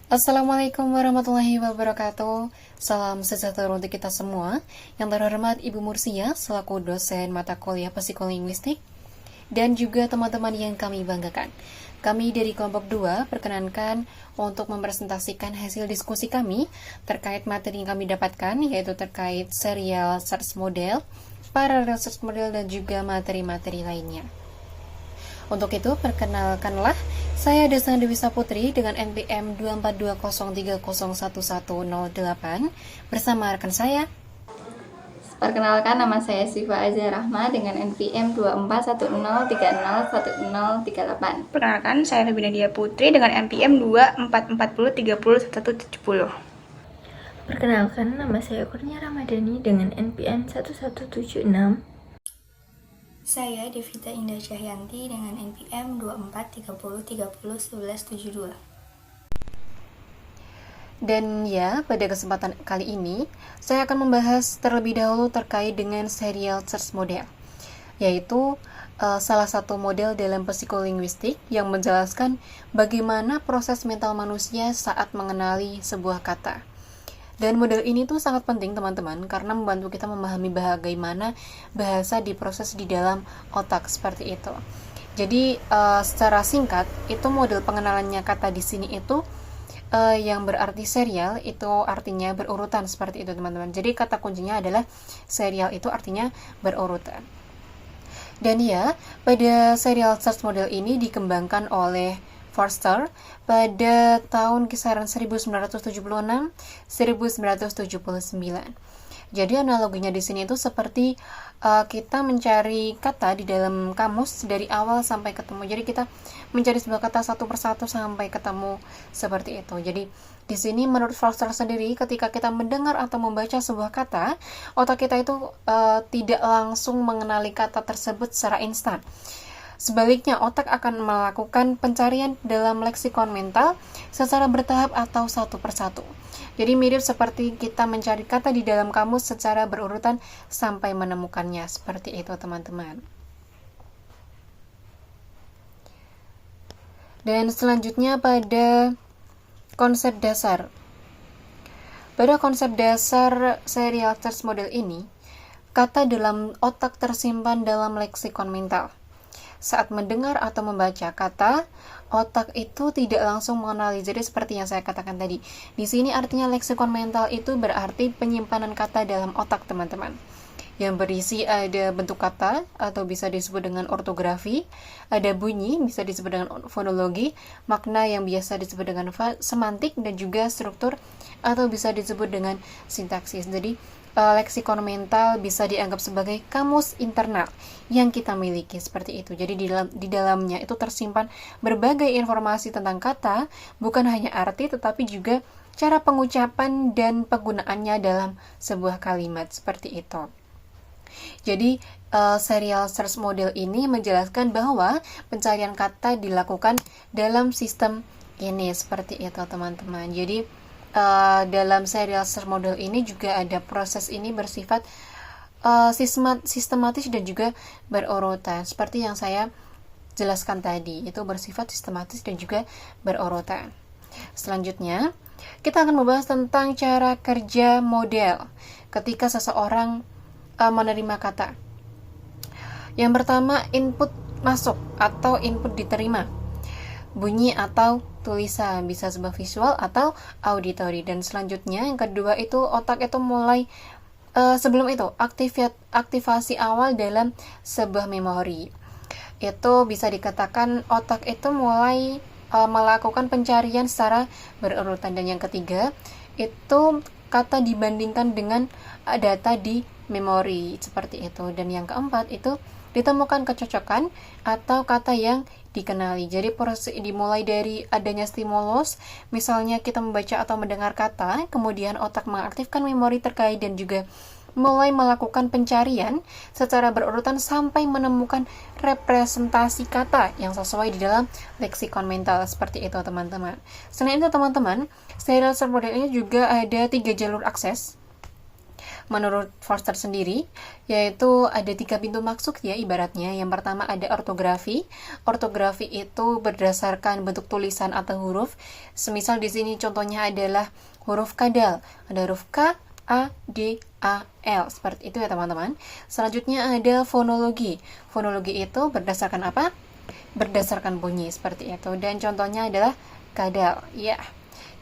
Assalamualaikum warahmatullahi wabarakatuh. Salam sejahtera untuk kita semua. Yang terhormat Ibu Mursia selaku dosen mata kuliah psikolinguistik dan juga teman-teman yang kami banggakan. Kami dari kelompok 2 perkenankan untuk mempresentasikan hasil diskusi kami terkait materi yang kami dapatkan, yaitu terkait serial search model, parallel search model, dan juga materi-materi lainnya. Untuk itu, perkenalkanlah, saya Desna Dewi Saputri dengan NPM 24203011108 bersama rekan saya. Perkenalkan, nama saya Siva Azhar Rahma dengan NPM 2410301038. Perkenalkan, saya Lebina Dia Putri dengan NPM 2440303170. Perkenalkan, nama saya Kurnia Ramadhani dengan NPM 1176. Saya Devita Indah Cahyanti dengan NPM 2430301172. Dan ya, pada kesempatan kali ini, saya akan membahas terlebih dahulu terkait dengan serial search model, yaitu salah satu model dalam psikolinguistik yang menjelaskan bagaimana proses mental manusia saat mengenali sebuah kata. Dan model ini tuh sangat penting teman-teman, karena membantu kita memahami bagaimana bahasa diproses di dalam otak seperti itu. Jadi secara singkat, itu model pengenalannya kata di sini itu yang berarti serial, itu artinya berurutan seperti itu teman-teman. Jadi kata kuncinya adalah serial, itu artinya berurutan. Dan ya, pada serial search model ini dikembangkan oleh Forster pada tahun kisaran 1976-1979. Jadi analoginya di sini itu seperti kita mencari kata di dalam kamus dari awal sampai ketemu. Jadi kita mencari sebuah kata satu persatu sampai ketemu seperti itu. Jadi di sini menurut Forster sendiri, ketika kita mendengar atau membaca sebuah kata, otak kita itu tidak langsung mengenali kata tersebut secara instan. Sebaliknya, otak akan melakukan pencarian dalam leksikon mental secara bertahap atau satu persatu. Jadi mirip seperti kita mencari kata di dalam kamus secara berurutan sampai menemukannya. Seperti itu teman-teman. Dan selanjutnya pada konsep dasar. Pada konsep dasar serial search model ini, kata dalam otak tersimpan dalam leksikon mental. Saat mendengar atau membaca kata, otak itu tidak langsung mengenali. Jadi seperti yang saya katakan tadi, di sini artinya leksikon mental itu berarti penyimpanan kata dalam otak teman-teman, yang berisi ada bentuk kata atau bisa disebut dengan ortografi, ada bunyi bisa disebut dengan fonologi, makna yang biasa disebut dengan semantik, dan juga struktur atau bisa disebut dengan sintaksis. Jadi leksikon mental bisa dianggap sebagai kamus internal yang kita miliki seperti itu. Jadi di dalamnya itu tersimpan berbagai informasi tentang kata, bukan hanya arti tetapi juga cara pengucapan dan penggunaannya dalam sebuah kalimat seperti itu. Jadi serial search model ini menjelaskan bahwa pencarian kata dilakukan dalam sistem ini seperti itu teman-teman. Jadi dalam serial search model ini juga ada proses ini bersifat sistematis dan juga berurutan. Seperti yang saya jelaskan tadi, itu bersifat sistematis dan juga berurutan. Selanjutnya, kita akan membahas tentang cara kerja model ketika seseorang menerima kata. Yang pertama, input masuk atau input diterima. Bunyi atau tulisan, bisa sebuah visual atau auditory. Dan selanjutnya yang kedua itu otak itu mulai sebelum itu aktivasi awal dalam sebuah memori. Itu bisa dikatakan otak itu mulai melakukan pencarian secara berurutan. Dan yang ketiga itu kata dibandingkan dengan data di memori seperti itu. Dan yang keempat itu ditemukan kecocokan atau kata yang dikenali. Jadi proses dimulai dari adanya stimulus, misalnya kita membaca atau mendengar kata, kemudian otak mengaktifkan memori terkait dan juga mulai melakukan pencarian secara berurutan sampai menemukan representasi kata yang sesuai di dalam leksikon mental seperti itu teman-teman. Selain itu teman-teman, serial search model ini juga ada 3 jalur akses. menurut Forster sendiri, yaitu ada 3 pintu masuk ya ibaratnya. Yang pertama ada ortografi. Ortografi itu berdasarkan bentuk tulisan atau huruf. Semisal di sini contohnya adalah huruf kadal. Ada huruf K, A, D, A, L. Seperti itu ya teman-teman. Selanjutnya ada fonologi. Fonologi itu berdasarkan apa? Berdasarkan bunyi seperti itu. Dan contohnya adalah kadal. Ya.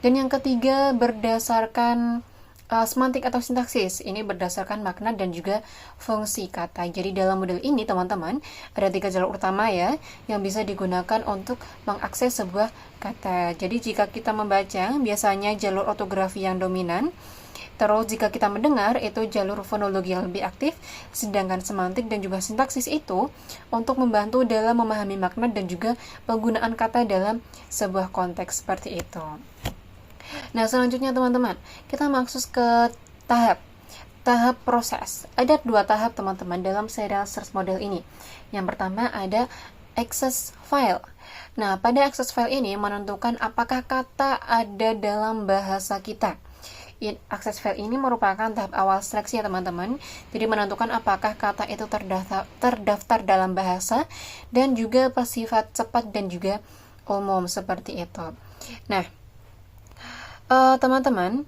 Dan yang ketiga berdasarkan semantik atau sintaksis. Ini berdasarkan makna dan juga fungsi kata. Jadi dalam model ini teman-teman ada 3 jalur utama ya yang bisa digunakan untuk mengakses sebuah kata. Jadi jika kita membaca biasanya jalur ortografi yang dominan. Terus jika kita mendengar itu jalur fonologi yang lebih aktif, sedangkan semantik dan juga sintaksis itu untuk membantu dalam memahami makna dan juga penggunaan kata dalam sebuah konteks seperti itu. Nah, selanjutnya teman-teman, kita masuk ke tahap proses. Ada 2 tahap teman-teman dalam serial search model ini. Yang pertama ada access file. Nah, pada access file ini menentukan apakah kata ada dalam bahasa kita. Access file ini merupakan tahap awal seleksi ya teman-teman. Jadi menentukan apakah kata itu terdaftar dalam bahasa dan juga bersifat cepat dan juga umum seperti itu. Nah, teman-teman,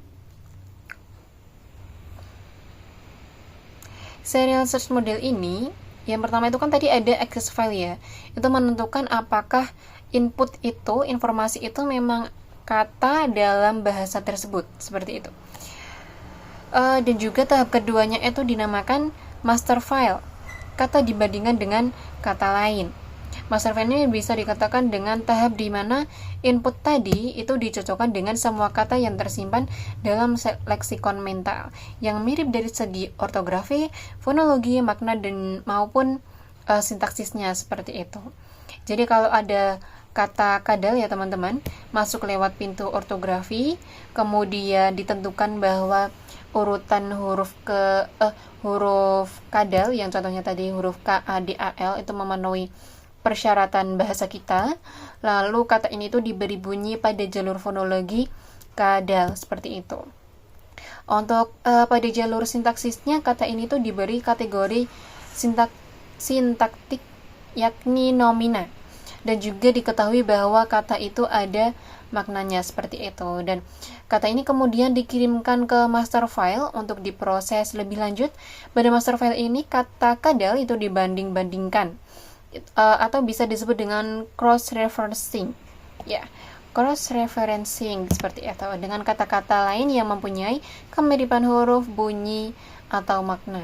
serial search model ini yang pertama itu kan tadi ada access file ya. Itu menentukan apakah input itu, informasi itu memang kata dalam bahasa tersebut, seperti itu. Dan juga tahap keduanya itu dinamakan master file, kata dibandingkan dengan kata lain. Master file ini bisa dikatakan dengan tahap di mana input tadi itu dicocokkan dengan semua kata yang tersimpan dalam leksikon mental yang mirip dari segi ortografi, fonologi, makna dan maupun sintaksisnya seperti itu. Jadi kalau ada kata kadal ya teman-teman masuk lewat pintu ortografi, kemudian ditentukan bahwa urutan huruf kadal yang contohnya tadi huruf K, A, D, A, L itu memenuhi persyaratan bahasa kita, lalu kata ini tuh diberi bunyi pada jalur fonologi kadal seperti itu. Untuk pada jalur sintaksisnya kata ini tuh diberi kategori sintaktik yakni nomina, dan juga diketahui bahwa kata itu ada maknanya seperti itu. Dan kata ini kemudian dikirimkan ke master file untuk diproses lebih lanjut. Pada master file ini kata kadal itu dibanding-bandingkan atau bisa disebut dengan cross-referencing ya, cross-referencing seperti itu dengan kata-kata lain yang mempunyai kemiripan huruf, bunyi, atau makna.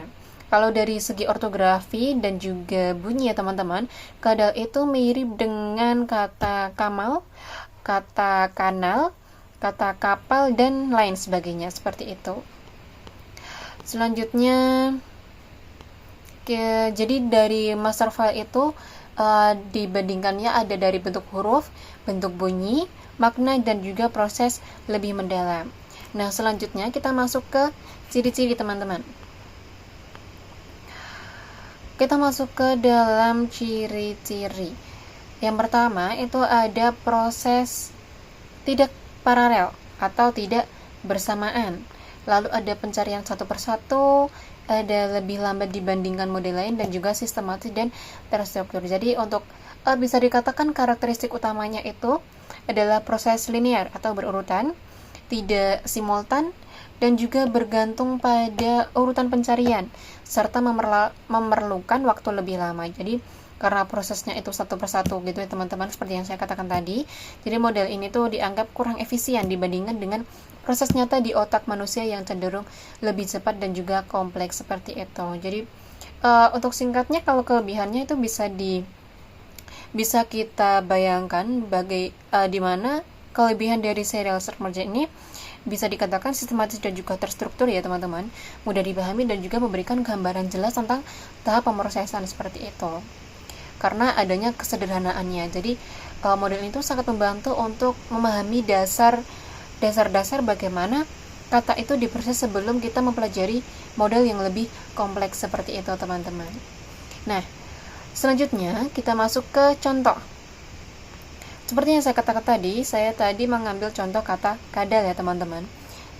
Kalau dari segi ortografi dan juga bunyi ya teman-teman, kadal itu mirip dengan kata kamal, kata kanal, kata kapal, dan lain sebagainya seperti itu. Selanjutnya jadi dari master file itu dibandingkannya ada dari bentuk huruf, bentuk bunyi, makna, dan juga proses lebih mendalam. Nah, selanjutnya kita masuk ke ciri-ciri teman-teman. Kita masuk ke dalam ciri-ciri. Yang pertama itu ada proses tidak paralel atau tidak bersamaan. Lalu ada pencarian satu persatu, ada lebih lambat dibandingkan model lain, dan juga sistematis dan terstruktur. Jadi untuk bisa dikatakan karakteristik utamanya itu adalah proses linear atau berurutan, tidak simultan, dan juga bergantung pada urutan pencarian, serta memerlukan waktu lebih lama. Jadi karena prosesnya itu satu persatu gitu ya teman-teman, seperti yang saya katakan tadi. Jadi model ini tuh dianggap kurang efisien dibandingkan dengan proses nyata di otak manusia yang cenderung lebih cepat dan juga kompleks seperti itu. Jadi untuk singkatnya, kalau kelebihannya itu bisa kita bayangkan di mana kelebihan dari serial search model ini bisa dikatakan sistematis dan juga terstruktur ya teman-teman, mudah dipahami dan juga memberikan gambaran jelas tentang tahap pemrosesan seperti itu. Karena adanya kesederhanaannya. Jadi model itu sangat membantu untuk memahami dasar-dasar bagaimana kata itu diproses sebelum kita mempelajari model yang lebih kompleks seperti itu teman-teman. Nah, selanjutnya kita masuk ke contoh. Seperti yang saya katakan tadi, saya tadi mengambil contoh kata kadal ya teman-teman.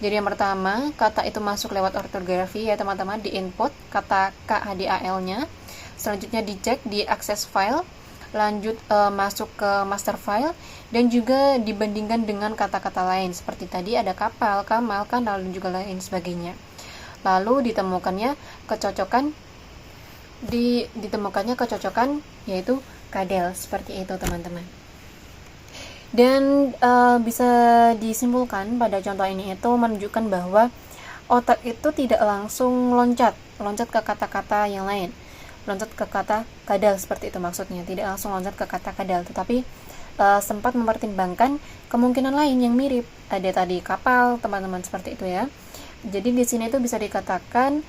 Jadi yang pertama, kata itu masuk lewat ortografi ya teman-teman, di input kata KHDAL-nya. Selanjutnya dicek di access file, lanjut masuk ke master file, dan juga dibandingkan dengan kata-kata lain seperti tadi ada kapal, kamal, kanal, dan juga lain sebagainya. Lalu ditemukannya kecocokan yaitu kadel, seperti itu teman-teman. Dan bisa disimpulkan pada contoh ini itu menunjukkan bahwa otak itu tidak langsung loncat ke kata-kata yang lain, loncat ke kata kadal, seperti itu maksudnya, tidak langsung loncat ke kata kadal, tetapi sempat mempertimbangkan kemungkinan lain yang mirip. Ada tadi kapal, teman-teman, seperti itu ya. Jadi di sini itu bisa dikatakan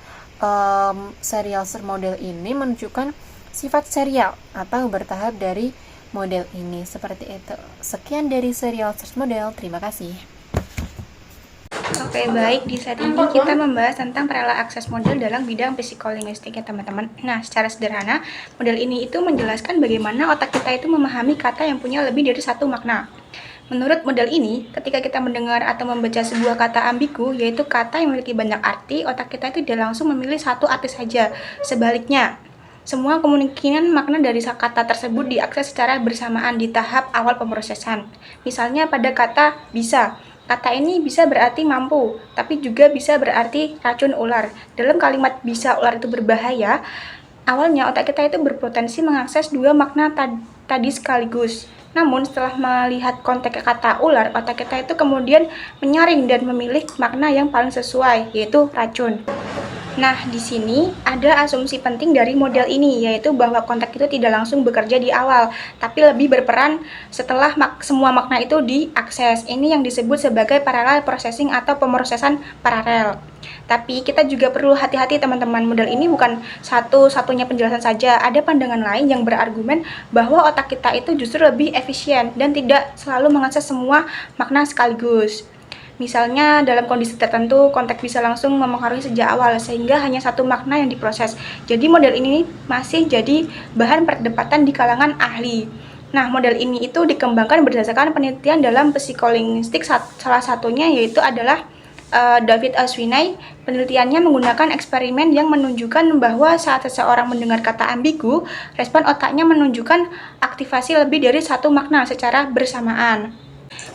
serial search model ini menunjukkan sifat serial atau bertahap dari model ini, seperti itu. Sekian dari serial search model, terima kasih. Oke, baik. Di saat ini kita membahas tentang parallel access model dalam bidang psikolinguistik ya teman-teman. Nah, secara sederhana, model ini itu menjelaskan bagaimana otak kita itu memahami kata yang punya lebih dari satu makna. Menurut model ini, ketika kita mendengar atau membaca sebuah kata ambigu, yaitu kata yang memiliki banyak arti, otak kita itu tidak langsung memilih satu arti saja. Sebaliknya, semua kemungkinan makna dari kata tersebut diakses secara bersamaan di tahap awal pemrosesan. Misalnya pada kata bisa. Kata ini bisa berarti mampu, tapi juga bisa berarti racun ular. Dalam kalimat bisa ular itu berbahaya, awalnya otak kita itu berpotensi mengakses dua makna tadi sekaligus. Namun setelah melihat konteks kata ular, otak kita itu kemudian menyaring dan memilih makna yang paling sesuai, yaitu racun. Nah, di sini ada asumsi penting dari model ini, yaitu bahwa konteks itu tidak langsung bekerja di awal, tapi lebih berperan setelah semua makna itu diakses. Ini yang disebut sebagai parallel processing atau pemrosesan paralel. Tapi kita juga perlu hati-hati teman-teman, model ini bukan satu-satunya penjelasan saja. Ada pandangan lain yang berargumen bahwa otak kita itu justru lebih efisien dan tidak selalu mengakses semua makna sekaligus. Misalnya dalam kondisi tertentu, konteks bisa langsung mempengaruhi sejak awal sehingga hanya satu makna yang diproses. Jadi model ini masih jadi bahan perdebatan di kalangan ahli. Nah, model ini itu dikembangkan berdasarkan penelitian dalam psikolinguistik, salah satunya yaitu adalah David Aswinai. Penelitiannya menggunakan eksperimen yang menunjukkan bahwa saat seseorang mendengar kata ambigu, respon otaknya menunjukkan aktivasi lebih dari satu makna secara bersamaan.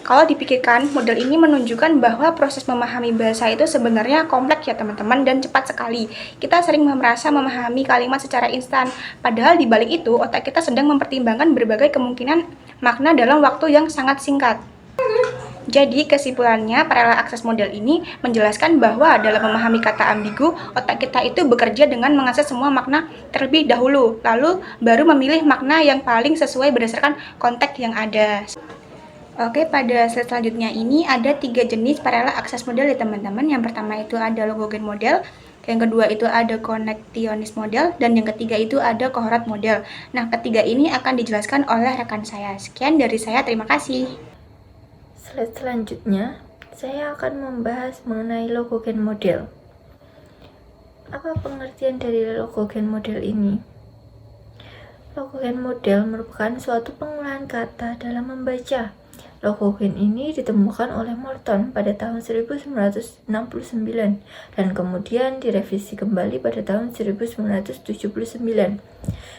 Kalau dipikirkan, model ini menunjukkan bahwa proses memahami bahasa itu sebenarnya kompleks ya teman-teman, dan cepat sekali. Kita sering merasa memahami kalimat secara instan, padahal di balik itu otak kita sedang mempertimbangkan berbagai kemungkinan makna dalam waktu yang sangat singkat. Jadi kesimpulannya, parallel access model ini menjelaskan bahwa dalam memahami kata ambigu, otak kita itu bekerja dengan mengakses semua makna terlebih dahulu, lalu baru memilih makna yang paling sesuai berdasarkan konteks yang ada. Oke, pada slide selanjutnya ini ada 3 jenis parallel access model ya teman-teman. Yang pertama itu ada logogen model, yang kedua itu ada connectionist model, dan yang ketiga itu ada cohort model. Nah, ketiga ini akan dijelaskan oleh rekan saya. Sekian dari saya, terima kasih. Slide selanjutnya, saya akan membahas mengenai logogen model. Apa pengertian dari logogen model ini? Logogen model merupakan suatu pengolahan kata dalam membaca. Logogen ini ditemukan oleh Morton pada tahun 1969 dan kemudian direvisi kembali pada tahun 1979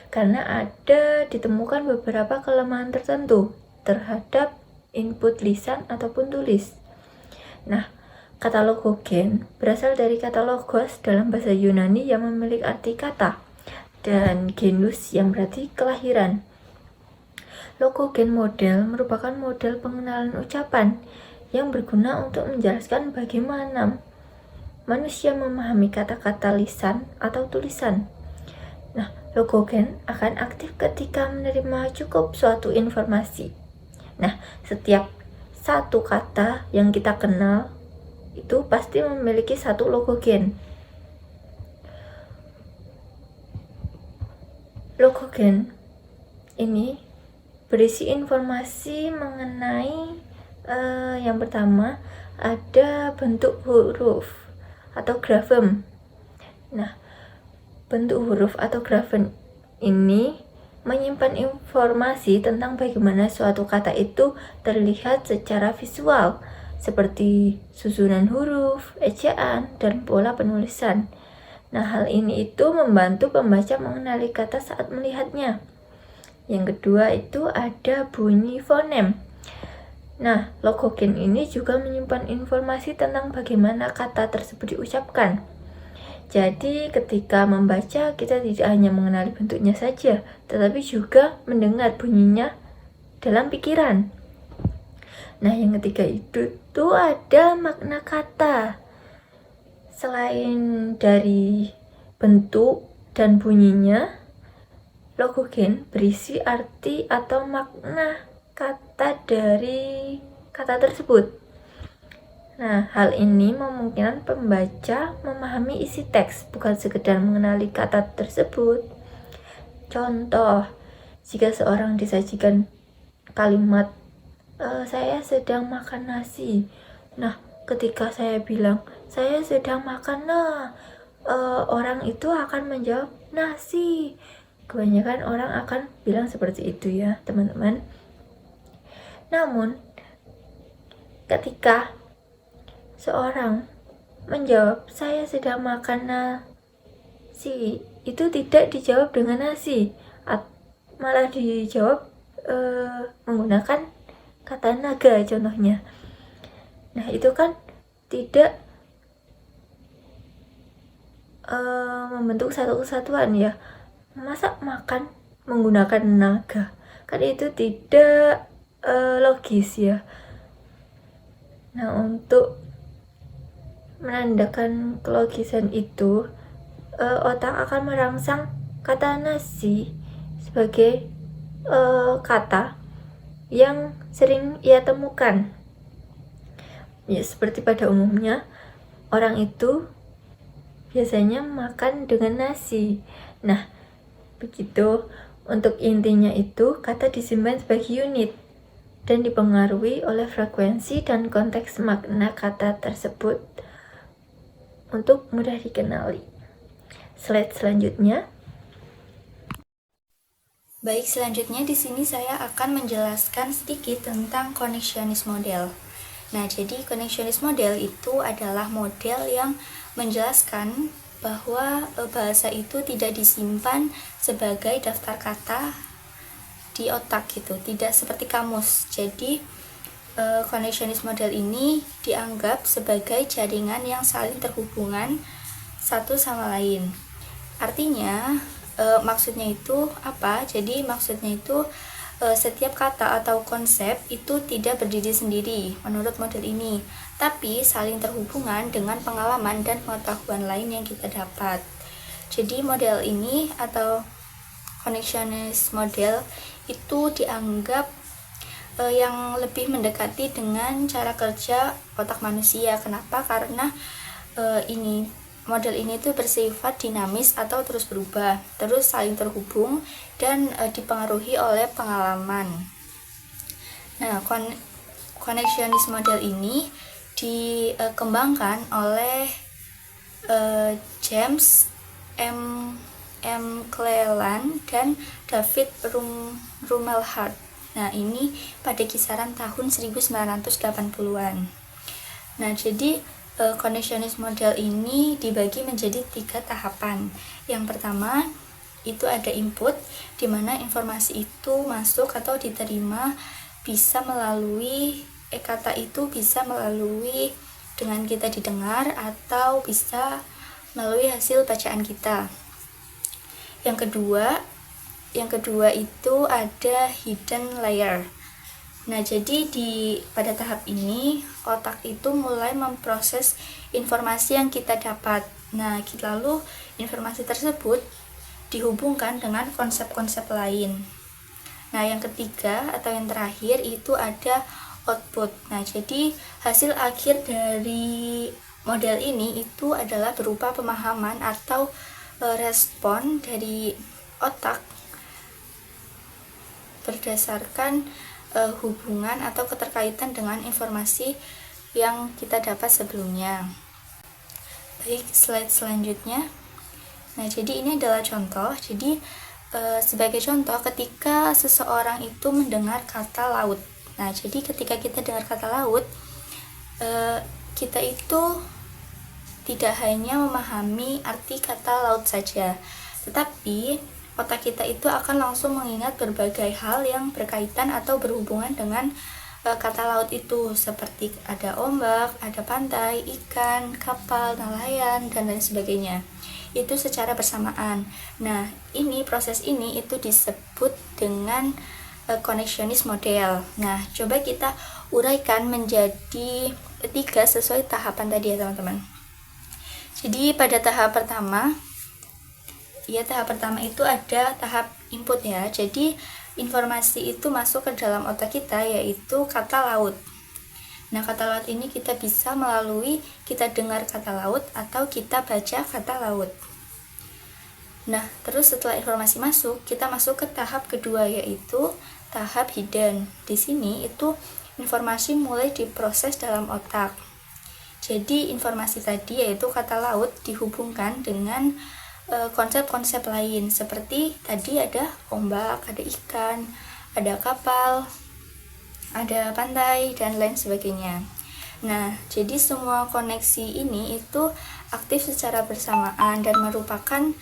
karena ada ditemukan beberapa kelemahan tertentu terhadap input lisan ataupun tulis. Nah, kata logogen berasal dari kata logos dalam bahasa Yunani yang memiliki arti kata dan genus yang berarti kelahiran. Logogen model merupakan model pengenalan ucapan yang berguna untuk menjelaskan bagaimana manusia memahami kata-kata lisan atau tulisan. Nah, logogen akan aktif ketika menerima cukup suatu informasi. Nah, setiap satu kata yang kita kenal itu pasti memiliki satu logogen. Logogen ini berisi informasi mengenai yang pertama ada bentuk huruf atau grafem. Nah, bentuk huruf atau grafem ini menyimpan informasi tentang bagaimana suatu kata itu terlihat secara visual. seperti susunan huruf, ejaan, dan pola penulisan. Nah, hal ini itu membantu pembaca mengenali kata saat melihatnya. Yang kedua itu ada bunyi fonem. Nah, logogen ini juga menyimpan informasi tentang bagaimana kata tersebut diucapkan. Jadi, ketika membaca, kita tidak hanya mengenali bentuknya saja, tetapi juga mendengar bunyinya dalam pikiran. Nah, yang ketiga itu tuh ada makna kata. Selain dari bentuk dan bunyinya, logogen berisi arti atau makna kata dari kata tersebut. Nah, hal ini memungkinkan pembaca memahami isi teks, bukan sekedar mengenali kata tersebut. Contoh, jika seorang disajikan kalimat saya sedang makan nasi. Nah, ketika saya bilang saya sedang makan, orang itu akan menjawab nasi. Kebanyakan orang akan bilang seperti itu ya, teman-teman. Namun, ketika seorang menjawab saya sedang makan nasi, itu tidak dijawab dengan nasi, malah dijawab menggunakan kata naga contohnya. Nah, itu kan tidak membentuk satu kesatuan ya. Masa makan menggunakan naga? Kan itu tidak logis ya. Nah, untuk menandakan kelogisan itu, otak akan merangsang kata nasi sebagai kata yang sering ia temukan. Ya, seperti pada umumnya, orang itu biasanya makan dengan nasi. Nah, begitu. Untuk intinya itu, kata disimpan sebagai unit dan dipengaruhi oleh frekuensi dan konteks makna kata tersebut untuk mudah dikenali. Slide selanjutnya. Baik, selanjutnya di sini saya akan menjelaskan sedikit tentang connectionist model. Nah, jadi connectionist model itu adalah model yang menjelaskan bahwa bahasa itu tidak disimpan sebagai daftar kata di otak gitu, tidak seperti kamus. Jadi connectionist model ini dianggap sebagai jaringan yang saling terhubungan satu sama lain. Artinya maksudnya itu apa? Jadi maksudnya itu setiap kata atau konsep itu tidak berdiri sendiri menurut model ini, tapi saling terhubungan dengan pengalaman dan pengetahuan lain yang kita dapat. Jadi model ini atau connectionist model itu dianggap yang lebih mendekati dengan cara kerja otak manusia. Kenapa? Karena model ini tuh bersifat dinamis atau terus berubah, terus saling terhubung dan dipengaruhi oleh pengalaman. Nah, connectionist model ini dikembangkan oleh James M. Cleland dan David Rumelhart. Nah, ini pada kisaran tahun 1980-an. Nah, jadi connectionist model ini dibagi menjadi 3 tahapan. Yang pertama itu ada input, di mana informasi itu masuk atau diterima bisa melalui kata itu bisa melalui dengan kita didengar atau bisa melalui hasil bacaan kita. Yang kedua itu ada hidden layer. Nah, jadi pada tahap ini otak itu mulai memproses informasi yang kita dapat. Nah, lalu informasi tersebut dihubungkan dengan konsep-konsep lain. Nah, yang ketiga atau yang terakhir itu ada output. Nah, jadi hasil akhir dari model ini itu adalah berupa pemahaman atau respon dari otak berdasarkan hubungan atau keterkaitan dengan informasi yang kita dapat sebelumnya. Baik, slide selanjutnya. Nah, jadi ini adalah contoh. Jadi sebagai contoh, ketika seseorang itu mendengar kata laut. Nah, jadi ketika kita dengar kata laut, kita itu tidak hanya memahami arti kata laut saja, tetapi otak kita itu akan langsung mengingat berbagai hal yang berkaitan atau berhubungan dengan kata laut itu, seperti ada ombak, ada pantai, ikan, kapal, nelayan, dan lain sebagainya. Itu secara bersamaan. Nah, proses ini itu disebut dengan connectionist model. Nah, coba kita uraikan menjadi 3 sesuai tahapan tadi ya teman-teman. Jadi pada tahap pertama itu ada tahap input ya. Jadi informasi itu masuk ke dalam otak kita, yaitu kata laut. Nah, kata laut ini kita bisa melalui kita dengar kata laut atau kita baca kata laut. Nah, terus setelah informasi masuk, kita masuk ke tahap kedua, yaitu tahap hidden. Di sini itu informasi mulai diproses dalam otak. Jadi informasi tadi, yaitu kata laut, dihubungkan dengan konsep-konsep lain, seperti tadi ada ombak, ada ikan, ada kapal, ada pantai, dan lain sebagainya. Nah, jadi semua koneksi ini itu aktif secara bersamaan dan merupakan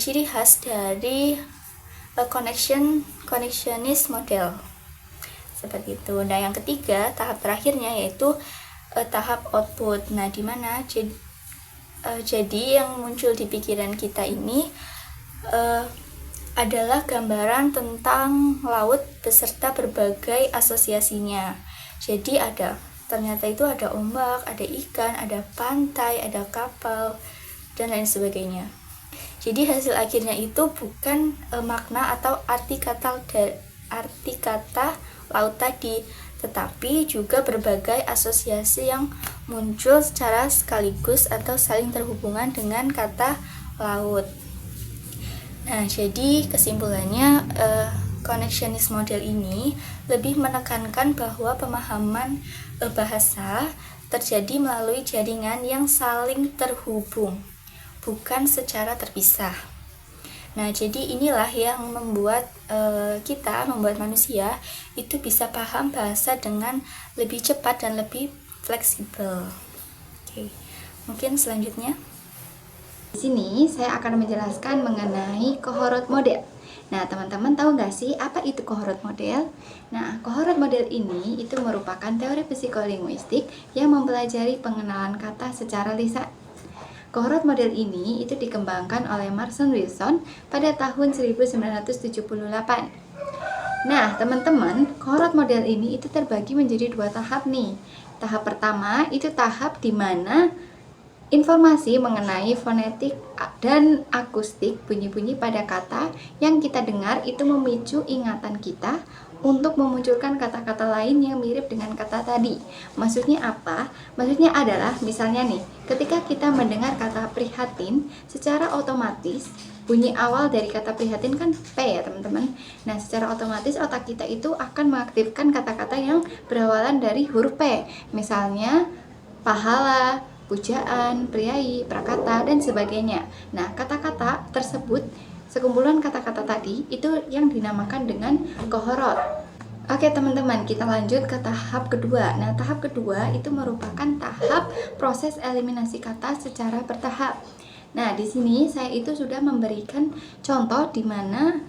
ciri khas dari connectionist model. Seperti itu. Nah, yang ketiga, tahap terakhirnya yaitu tahap output. Nah, di mana jadi yang muncul di pikiran kita ini adalah gambaran tentang laut beserta berbagai asosiasinya. Jadi ternyata itu ada ombak, ada ikan, ada pantai, ada kapal, dan lain sebagainya. Jadi hasil akhirnya itu bukan makna atau arti kata laut tadi, tetapi juga berbagai asosiasi yang muncul secara sekaligus atau saling terhubungan dengan kata laut. Nah, jadi kesimpulannya connectionist model ini lebih menekankan bahwa pemahaman bahasa terjadi melalui jaringan yang saling terhubung, bukan secara terpisah. Nah, jadi inilah yang membuat membuat manusia itu bisa paham bahasa dengan lebih cepat dan lebih fleksibel. Oke, mungkin selanjutnya. Di sini saya akan menjelaskan mengenai cohort model. Nah, teman-teman tahu nggak sih apa itu cohort model? Nah, cohort model ini itu merupakan teori psikolinguistik yang mempelajari pengenalan kata secara lisan. Cohort model ini itu dikembangkan oleh Marston Wilson pada tahun 1978. Nah, teman-teman, cohort model ini itu terbagi menjadi 2 tahap nih. Tahap pertama itu tahap di mana informasi mengenai fonetik dan akustik bunyi-bunyi pada kata yang kita dengar itu memicu ingatan kita untuk memunculkan kata-kata lain yang mirip dengan kata tadi. Maksudnya apa? Maksudnya adalah misalnya nih, ketika kita mendengar kata prihatin, secara otomatis bunyi awal dari kata prihatin kan P ya teman-teman. Nah, secara otomatis otak kita itu akan mengaktifkan kata-kata yang berawalan dari huruf P. Misalnya pahala, pujaan, priai, prakata, dan sebagainya. Nah, kata-kata tersebut, sekumpulan kata-kata tadi itu yang dinamakan dengan cohort. Oke teman-teman, kita lanjut ke tahap kedua. Nah, tahap kedua itu merupakan tahap proses eliminasi kata secara bertahap. Nah, di sini saya itu sudah memberikan contoh di mana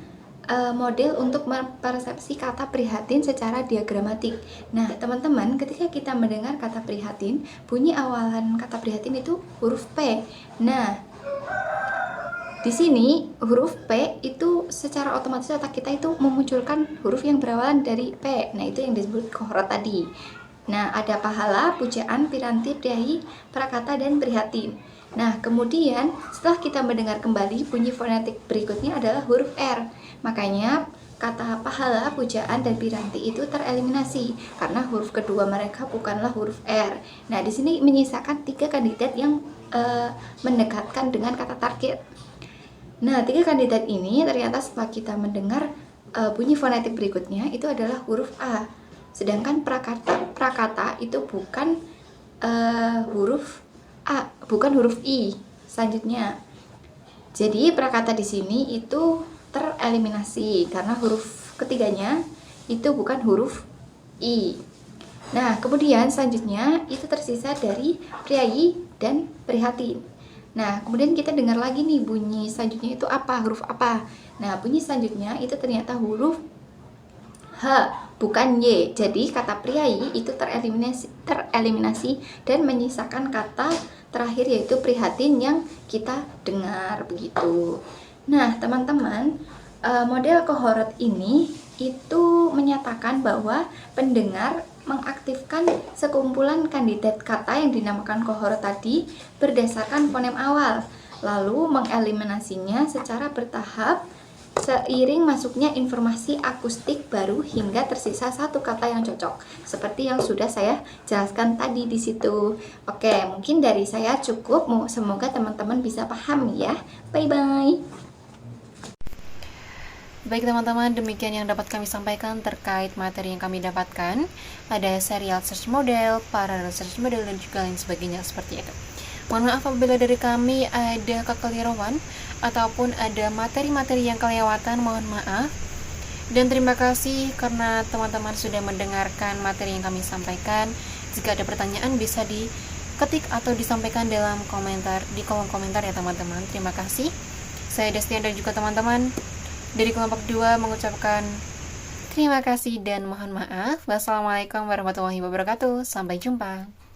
model untuk mempersepsi kata prihatin secara diagramatik. Nah, teman-teman, ketika kita mendengar kata prihatin, bunyi awalan kata prihatin itu huruf P. Nah, di sini huruf P itu secara otomatis otak kita itu memunculkan huruf yang berawalan dari P. Nah, itu yang disebut cohort tadi. Nah, ada pahala, pujaan, piranti, priai, prakata, dan prihatin. Nah, kemudian setelah kita mendengar kembali, bunyi fonetik berikutnya adalah huruf R. Makanya kata pahala, pujaan, dan piranti itu tereliminasi karena huruf kedua mereka bukanlah huruf R. Nah, di sini menyisakan 3 kandidat yang mendekatkan dengan kata target. Nah, 3 kandidat ini ternyata setelah kita mendengar bunyi fonetik berikutnya itu adalah huruf A. Sedangkan prakata itu bukan huruf A, bukan huruf I. Selanjutnya, jadi prakata di sini itu tereliminasi karena huruf ketiganya itu bukan huruf I. Nah, kemudian selanjutnya itu tersisa dari priayi dan prihatin. Nah, kemudian kita dengar lagi nih bunyi selanjutnya itu apa, huruf apa. Nah, bunyi selanjutnya itu ternyata huruf H, bukan Y. Jadi kata priayi itu tereliminasi dan menyisakan kata terakhir yaitu prihatin yang kita dengar begitu. Nah, teman-teman, model kohorot ini itu menyatakan bahwa pendengar mengaktifkan sekumpulan kandidat kata yang dinamakan kohorot tadi berdasarkan fonem awal, lalu mengeliminasinya secara bertahap seiring masuknya informasi akustik baru hingga tersisa satu kata yang cocok, seperti yang sudah saya jelaskan tadi di situ. Oke, mungkin dari saya cukup. Semoga teman-teman bisa paham ya. Bye bye. Baik teman-teman, demikian yang dapat kami sampaikan terkait materi yang kami dapatkan. Ada serial search model, parallel search model, dan juga lain sebagainya seperti itu. Mohon maaf apabila dari kami ada kekeliruan ataupun ada materi-materi yang kelewatan, mohon maaf. Dan terima kasih karena teman-teman sudah mendengarkan materi yang kami sampaikan. Jika ada pertanyaan bisa diketik atau disampaikan dalam komentar di kolom komentar ya teman-teman. Terima kasih. Saya Destian dan juga teman-teman dari kelompok 2 mengucapkan terima kasih dan mohon maaf. Wassalamualaikum warahmatullahi wabarakatuh. Sampai jumpa.